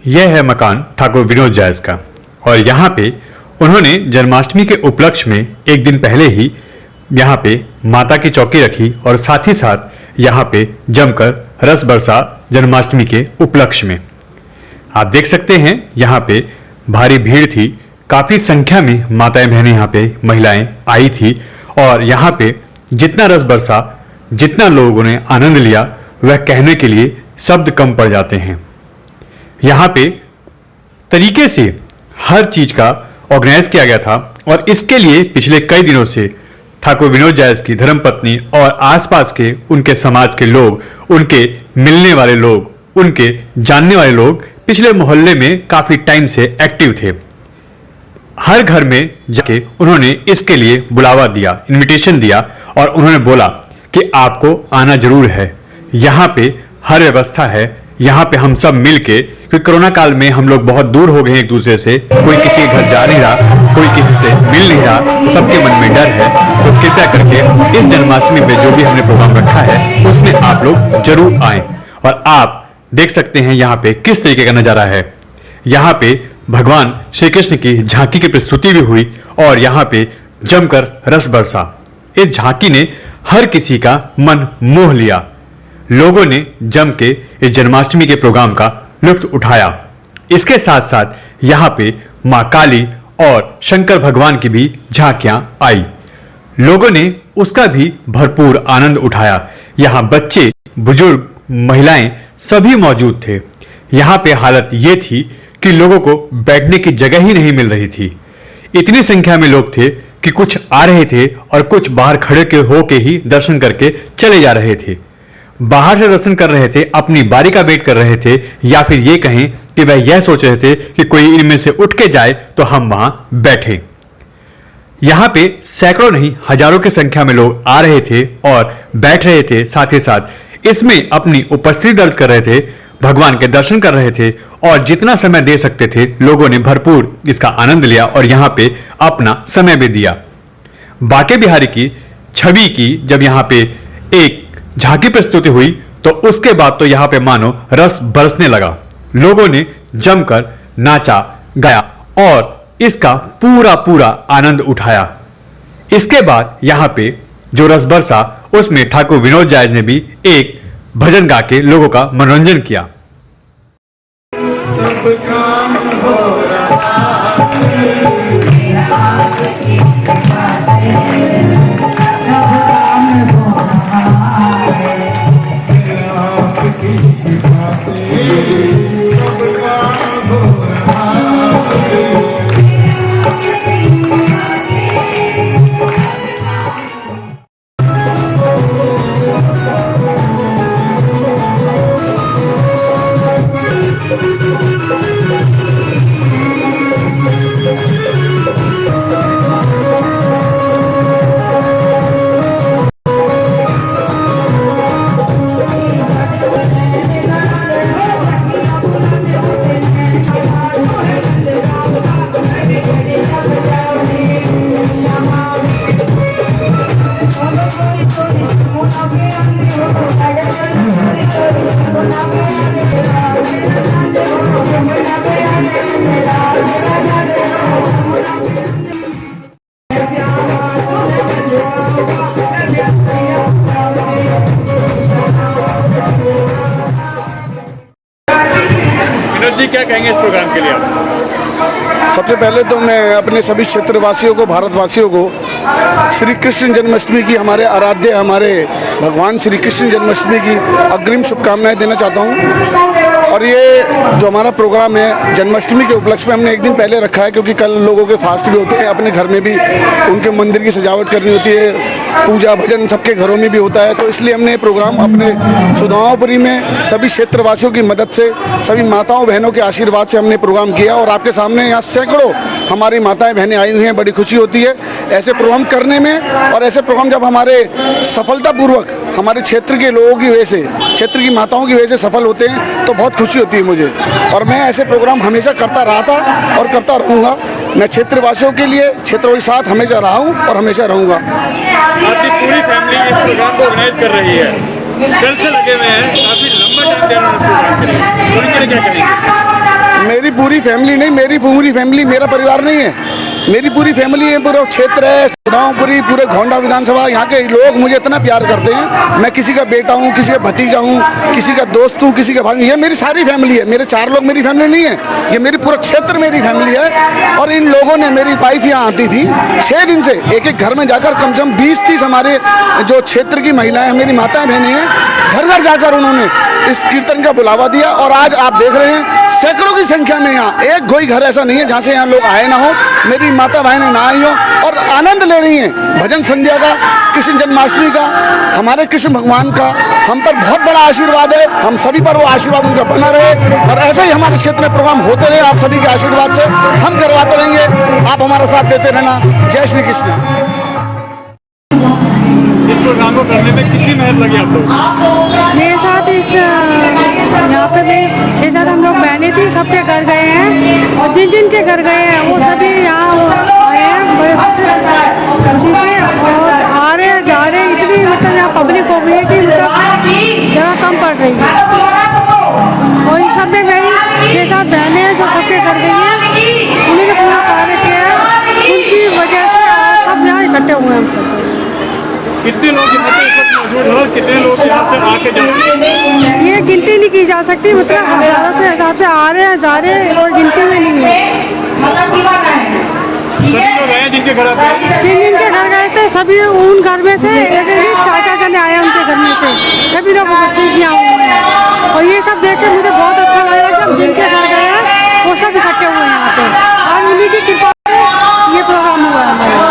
यह है मकान ठाकुर विनोद जायज का और यहाँ पे उन्होंने जन्माष्टमी के उपलक्ष्य में एक दिन पहले ही यहाँ पे माता की चौकी रखी और साथ ही साथ यहाँ पे जमकर रस बरसा जन्माष्टमी के उपलक्ष्य में। आप देख सकते हैं यहाँ पे भारी भीड़ थी, काफ़ी संख्या में माताएं बहनें यहाँ पे महिलाएं आई थी और यहाँ पे जितना रस बरसा, जितना लोगों ने आनंद लिया वह कहने के लिए शब्द कम पड़ जाते हैं। यहाँ पे तरीके से हर चीज का ऑर्गेनाइज किया गया था और इसके लिए पिछले कई दिनों से ठाकुर विनोद जायज की धर्मपत्नी और आसपास के उनके समाज के लोग, उनके मिलने वाले लोग, उनके जानने वाले लोग पिछले मोहल्ले में काफी टाइम से एक्टिव थे। हर घर में जाके उन्होंने इसके लिए बुलावा दिया, इनविटेशन दिया और उन्होंने बोला कि आपको आना जरूर है, यहाँ पे हर व्यवस्था है, यहाँ पे हम सब मिल के, क्योंकि कोरोना काल में हम लोग बहुत दूर हो गए हैं एक दूसरे से, कोई किसी के घर जा नहीं रहा, कोई किसी से मिल नहीं रहा, सबके मन में डर है। तो कृपया करके इस जन्माष्टमी पे जो भी हमने प्रोग्राम रखा है उसमें आप लोग जरूर आए। और आप देख सकते हैं यहाँ पे किस तरीके का नजारा है। यहाँ पे भगवान श्री कृष्ण की झांकी की प्रस्तुति भी हुई और यहाँ पे जमकर रस बरसा। इस झांकी ने हर किसी का मन मोह लिया। लोगों ने जम के इस जन्माष्टमी के प्रोग्राम का लुत्फ उठाया। इसके साथ साथ यहाँ पे माँ काली और शंकर भगवान की भी झांकियां आई। लोगों ने उसका भी भरपूर आनंद उठाया। यहाँ बच्चे, बुजुर्ग, महिलाएं सभी मौजूद थे। यहाँ पे हालत ये थी कि लोगों को बैठने की जगह ही नहीं मिल रही थी। इतनी संख्या में लोग थे कि कुछ आ रहे थे और कुछ बाहर खड़े के होके ही दर्शन करके चले जा रहे थे। बाहर से दर्शन कर रहे थे, अपनी बारी का वेट कर रहे थे, या फिर ये कहें कि वह यह सोच रहे थे कि कोई इनमें से उठ के जाए तो हम वहां बैठे। यहां पे सैकड़ों नहीं हजारों की संख्या में लोग आ रहे थे और बैठ रहे थे, साथ ही साथ इसमें अपनी उपस्थिति दर्ज कर रहे थे, भगवान के दर्शन कर रहे थे और जितना समय दे सकते थे लोगों ने भरपूर इसका आनंद लिया और यहाँ पे अपना समय भी दिया। बांके बिहारी की छवि की जब यहाँ पे एक झांकी प्रस्तुति हुई तो उसके बाद तो यहाँ पे मानो रस बरसने लगा। लोगों ने जमकर नाचा, गाया और इसका पूरा पूरा आनंद उठाया। इसके बाद यहाँ पे जो रस बरसा उसमें ठाकुर विनोद जायज ने भी एक भजन गा के लोगों का मनोरंजन किया। सब काम हो रहा विनोद जी, क्या कहेंगे इस प्रोग्राम के लिए आप? सबसे पहले तो मैं अपने सभी क्षेत्रवासियों को, भारतवासियों को श्री कृष्ण जन्माष्टमी की, हमारे आराध्य, हमारे भगवान श्री कृष्ण जन्माष्टमी की अग्रिम शुभकामनाएं देना चाहता हूं। और ये जो हमारा प्रोग्राम है जन्माष्टमी के उपलक्ष्य में हमने एक दिन पहले रखा है, क्योंकि कल लोगों के फास्ट भी होते हैं, अपने घर में भी उनके मंदिर की सजावट करनी होती है, पूजा भजन सबके घरों में भी होता है। तो इसलिए हमने ये प्रोग्राम अपने सुदामापुरी में सभी क्षेत्रवासियों की मदद से, सभी माताओं बहनों के आशीर्वाद से हमने प्रोग्राम किया और आपके सामने यहाँ सैकड़ों हमारी माताएं बहनें आई हुई हैं। बड़ी खुशी होती है ऐसे प्रोग्राम करने में, और ऐसे प्रोग्राम जब हमारे सफलतापूर्वक हमारे क्षेत्र के लोगों की वजह से, क्षेत्र की माताओं की वजह से सफल होते हैं तो बहुत खुशी होती है मुझे। और मैं ऐसे प्रोग्राम हमेशा करता रहा था और करता रहूँगा। मैं क्षेत्रवासियों के लिए, क्षेत्रों के साथ हमेशा रहा हूँ और हमेशा रहूँगा। आपकी पूरी फैमिली इस प्रोग्राम को ऑर्गेनाइज कर रही है, कल से लगे हुए हैं, काफ़ी लंबा टाइम दे रहे हैं इस प्रोग्राम के लिए, उनके लिए क्या कहेंगे? पूरी फैमिली नहीं, मेरी पूरी फैमिली, मेरा परिवार नहीं है, मेरी पूरी फैमिली है, पूरा क्षेत्र है, सुदामापुरी, पूरे घोंडा विधानसभा, यहाँ के लोग मुझे इतना प्यार करते हैं। मैं किसी का बेटा हूँ, किसी का भतीजा हूँ, किसी का दोस्त हूँ, किसी का भाई, ये मेरी सारी फैमिली है। मेरे 4 लोग मेरी फैमिली नहीं है, ये मेरी पूरा क्षेत्र मेरी फैमिली है। और इन लोगों ने, मेरी वाइफ यहाँ आती थी 6 दिन से, एक एक घर में जाकर कम से कम 20-30 हमारे जो क्षेत्र की महिलाएं, मेरी माताएं बहनें हैं, घर घर जाकर उन्होंने इस कीर्तन का बुलावा दिया। और आज आप देख रहे हैं सैकड़ों की संख्या में यहाँ, एक कोई घर ऐसा नहीं है जहाँ से यहाँ लोग आए ना हो, मेरी माता बहनें ना आई हो और आनंद ले रही हैं भजन संध्या का, कृष्ण जन्माष्टमी का, हमारे कृष्ण भगवान का। हम पर बहुत बड़ा आशीर्वाद है, हम सभी पर वो आशीर्वाद उनका बना रहे और ऐसे ही हमारे क्षेत्र में प्रोग्राम होते रहे। आप सभी के आशीर्वाद से हम करवाते रहेंगे, आप हमारा साथ देते रहना। जय श्री कृष्ण। इस प्रोग्राम को करने में कितनी मेहनत लगी आप लोग? मेरे साथ इस यहाँ पे भी 6-7 हम लोग बहनें थी, सबके घर गए हैं और जिन जिन के घर गए हैं वो सभी यहाँ आए हैं बड़े खुशी से और आ रहे हैं, जा रहे हैं। इतनी मतलब यहाँ पब्लिक हो गई है कि मतलब जगह कम पड़ रही है और इन सब में मेरी 6-7 बहनें हैं जो सबके घर गई हैं, उन्होंने पूरा कार्य किया है, उनकी वजह से सब यहाँ इकट्ठे हुए हैं। हम सब कितने लोग यहाँ पे इस वक्त मौजूद हैं और कितने लोग यहाँ से आके जाते हैं? ये गिनती नहीं की जा सकती, मतलब हजारों के हिसाब से आ रहे हैं, जा रहे हैं और गिनती में नहीं है। सभी लोग आए हैं जिनके घर आप गए? जिनके घर गए थे सभी उन घर में से एक चाचा जने आए उनके घर में से, सभी लोग उपस्थित यहाँ हुए हैं और ये सब देख के मुझे बहुत अच्छा लग रहा है कि हम जिनके घर गए हैं वो सब इकट्ठे हुए हैं यहाँ पे और उन्हीं की कृपा से ये प्रोग्राम हुआ है हमारा।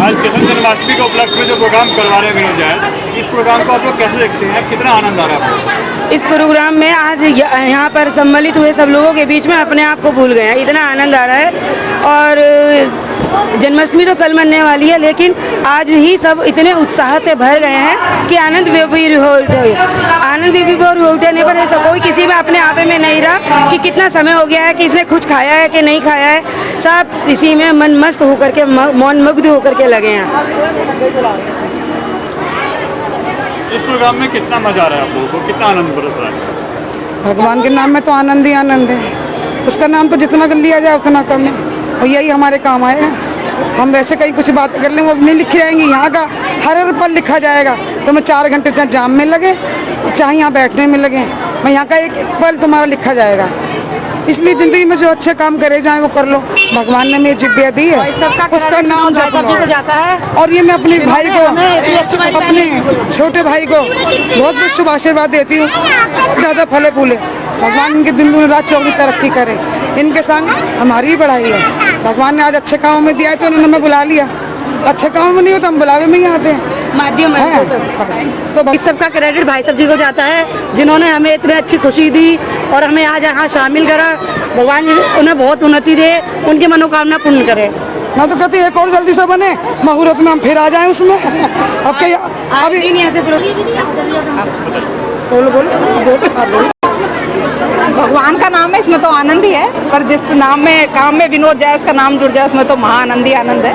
आज कृष्ण जन्माष्टमी के उपलक्ष्य में जो प्रोग्राम करवा रहे हैं विनोद जायस, इस प्रोग्राम को आप लोग कैसे देखते हैं, कितना आनंद आ रहा है आपको? इस प्रोग्राम में आज यहाँ पर सम्मिलित हुए सब लोगों के बीच में अपने आप को भूल गए हैं, इतना आनंद आ रहा है। और जन्माष्टमी तो कल मनने वाली है, लेकिन आज ही सब इतने उत्साह से भर गए हैं कि आनंद विभोर हो उठने पर ऐसा कोई किसी में अपने आप में नहीं रहा कि कितना समय हो गया है, कि इसने कुछ खाया है कि नहीं खाया है, सब इसी में मन मस्त होकर के, मौन मुग्ध होकर के लगे हैं। इस प्रोग्राम में कितना मजा आ रहा है आप लोगों को, कितना आनंद बरस रहा है? भगवान के नाम में तो आनंद ही आनंद है, उसका नाम तो जितना कर लिया जाए उतना कम है और यही हमारे काम आएगा। हम वैसे कहीं कुछ बात कर लें वो नहीं लिखी जाएंगी, यहाँ का हर पल लिखा जाएगा। तो मैं 4 घंटे चाहे जाम में लगे चाहे यहाँ बैठने में लगे, मैं यहाँ का एक पल तुम्हारा लिखा जाएगा। इसलिए जिंदगी में जो अच्छे काम करे जाए वो कर लो, भगवान ने मेरी जिब्बिया दी है, उसका नाम जाता है। और ये मैं अपने भाई को, अपने छोटे भाई को बहुत बहुत शुभ आशीर्वाद देती हूँ, ज़्यादा फले फूले, भगवान इनके दिन दिन रात चौगनी तरक्की करे, इनके संग हमारी ही बढ़ाई है। भगवान ने आज अच्छे कामों में दिया है तो उन्होंने हमें बुला लिया, अच्छे कामों में नहीं हो तो हम बुलावे में ही आते हैं। माध्यम है तो इस सब का क्रेडिट भाई साहब जी को जाता है, जिन्होंने हमें इतनी अच्छी खुशी दी और हमें आज यहाँ शामिल करा। भगवान जी उन्हें बहुत उन्नति दे, उनकी मनोकामना पूर्ण करे। मैं तो कहती एक और जल्दी से बने, मुहूर्त में हम फिर आ जाएं उसमें। अब क्या अभी नहीं ऐसे बोलो। भगवान का नाम है, इसमें तो आनंद ही है, पर जिस नाम में काम में विनोद जायस का नाम जुड़ जाए उसमें तो महाआनंद ही आनंद है।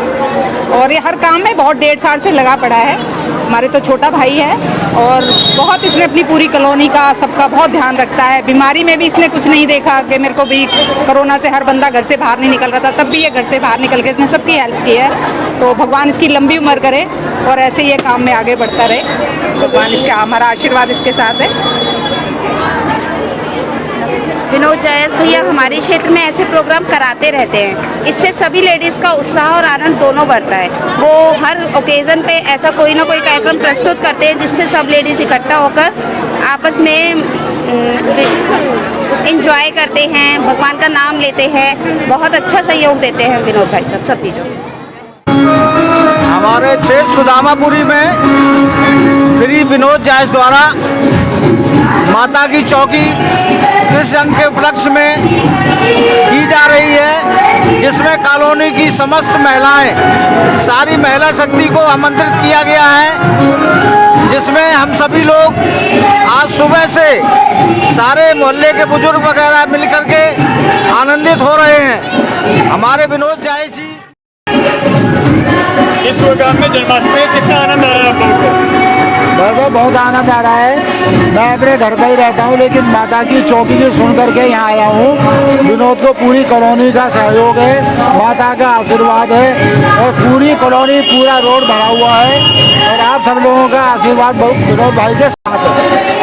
और ये हर काम में बहुत 1.5 साल से लगा पड़ा है। हमारे तो छोटा भाई है और बहुत इसने अपनी पूरी कॉलोनी का सबका बहुत ध्यान रखता है। बीमारी में भी इसने कुछ नहीं देखा कि मेरे को भी कोरोना से हर बंदा घर से बाहर नहीं निकल रहा था, तब भी ये घर से बाहर निकल के इसने सबकी हेल्प की है। तो भगवान इसकी लंबी उम्र करे और ऐसे ये काम में आगे बढ़ता रहे। भगवान इसका, हमारा आशीर्वाद इसके साथ है। विनोद जायस भैया हमारे क्षेत्र में ऐसे प्रोग्राम कराते रहते हैं, इससे सभी लेडीज़ का उत्साह और आनंद दोनों बढ़ता है। वो हर ओकेज़न पे ऐसा कोई ना कोई कार्यक्रम प्रस्तुत करते हैं जिससे सब लेडीज़ इकट्ठा होकर आपस में एंजॉय करते हैं, भगवान का नाम लेते हैं, बहुत अच्छा सहयोग देते हैं विनोद भाई सब चीज़ों में। हमारे क्षेत्र सुदामापुरी में श्री विनोद जायस द्वारा माता की चौकी कृष्ण के उपलक्ष्य में की जा रही है, जिसमें कॉलोनी की समस्त महिलाएं, सारी महिला शक्ति को आमंत्रित किया गया है, जिसमें हम सभी लोग आज सुबह से सारे मोहल्ले के बुजुर्ग वगैरह मिलकर के आनंदित हो रहे हैं। हमारे विनोद जायस जी इस प्रोग्राम में जन्माष्टमी कितना आनंद आ रहा है आप लोगों को? मैं तो बहुत आनंद आ रहा है। मैं अपने घर पे ही रहता हूँ, लेकिन माता की चौकी की सुन करके यहाँ आया हूँ। विनोद को पूरी कॉलोनी का सहयोग है, माता का आशीर्वाद है और पूरी कॉलोनी, पूरा रोड भरा हुआ है और आप सब लोगों का आशीर्वाद विनोद भाई के साथ है।